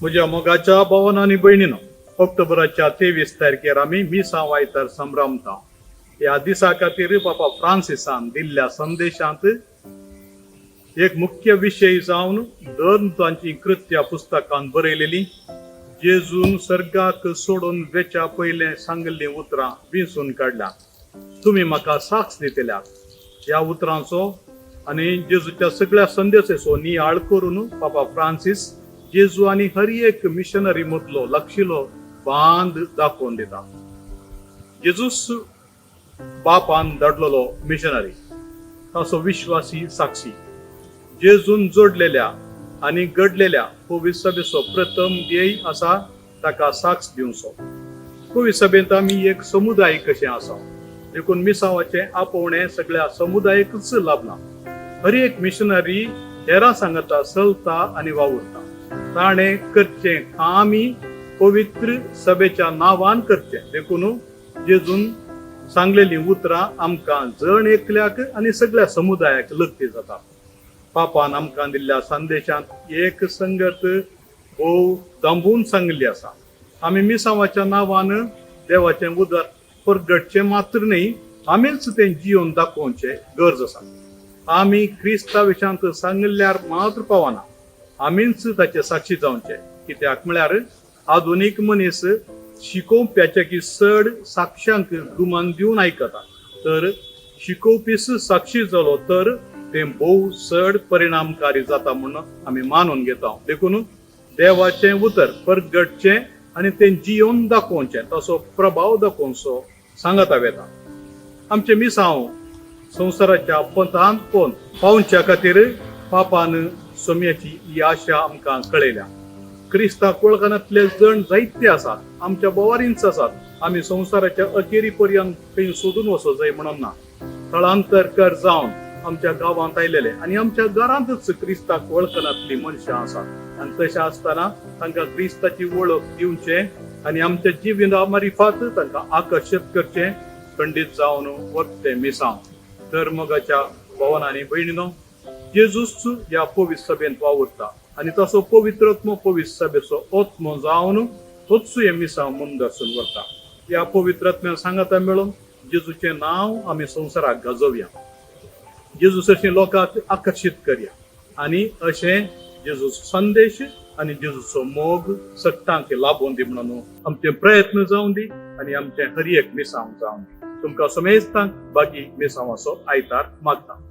म्हज्या मोगाच्या भावांनो आनी भयणीनो, ऑक्टोबराच्या 23 तारखेर आमी मिसांव आयतार संभ्रमता. ह्या दिसा खातीर बाबा फ्रांसिसान दिल्ल्या संदेशांत एक मुख्य विशय जावन तांची कृत्या पुस्तकांत बरयलेली जेजून सर्गाक सोडून वेच्या पयले सांगल्ली उतरां विंचून काडल्या. तुम्ही म्हाका साक्ष दितल्या ह्या उतरांचो आनी जेजूच्या सगळ्या संदेशाचो नियाळ करून बाबा फ्रांसीस जेजू आनी हर एक मिशनरी मदलो लक्षिलो बांद दाखोवन दिता. जेजूस बापान धाडलेलो मिशनरी, ताचो विश्वासी साक्षी, जेजून जोडलेल्या आनी घडलेल्या पवित्र सभेचो प्रथम ध्येय आसा ताका साक्ष दिवचो. पवित्र सभेंत आमी एक समुदाय कशें आसा, देखून मिसावाचे आपोवणे सगळ्या समुदायाकच लाभना. हर एक मिशनरी हेरां सांगता, चलता आनी वावुरता. ताणें करचें कामी पवित्र सभेच्या नांवान करचें. देखून जेजून सांगलेली उतरां आमकां जण एकल्याक आनी सगळ्या समुदायाक लग्ती जाता. पापान आमकां दिल्ल्या संदेशांत एक संगत भोव दांबून सांगली आसा. आमी मिसावाच्या नांवान देवाचें उदार परगटचें मात्र न्ही, आमीच तें जिवन दाखोवचें गरज आसा. आमी क्रिस्तांविशांत सांगल्यार मात्र पावना, आमीच ताचे साक्षी जावचें. कित्याक म्हळ्यार आधुनीक मनीस शिकोवप्याची चड साक्षांक गुमान दिवन आयकता, तर शिकोवपीच साक्षी जालो तर तें भोव चड परिणामकारी जाता म्हणून आमी मानून घेता. देखून देवाचें उतर परगटचें आनी तें जिवन दाखोवचें, ताचो प्रभाव दाखोवचो सांगता वेता. आमचें मिसांव संवसाराच्या पंथांत पावच्या खातीर पापान सोम्याची ही आशा आमकां कळयल्या. क्रिस्तांक वळखनातले जण जायते आसात, आमच्या बोवारींच आसात. आमी संवसाराच्या अखेरी पर्यंत खंय सोदून वचो जाय म्हणून ना. स्थळांतर जावन आमच्या गांवांत आयलेले आनी आमच्या घरांतच क्रिस्तांक वळखनातली मनशां आसात. आनी तशें आसतना तांकां क्रिस्ताची वळख दिवचें आनी आमच्या जिविना मार्फत तांकां आकर्शीत करचें खंडीत जावन वखते मिसांव. तर मोगाच्या भावांनो आनी भयणीनो, जेजूस ह्या पवित्र सभेंत वावुरता आनी ताचो पवित्रत्म पवित्र सभेचो ओत्म जावन तोच हे मिसांव मुनदर्शन व्हरता. ह्या पवित्रत्म्या सांगता मेळून जेजूचें नांव आमी संवसाराक गाजोवया, जेजूस अशें लोकांक आकर्शीत करया आनी अशें जेजूस संदेश आनी जेजूचो मोग सट्टांक लाभोवन दी म्हणून आमचे प्रयत्न जावन दी आनी आमचे हर एक मिसांव जावन दी. तुमकां समेस्तांक बागी मिसांवाचो आयतार मागता.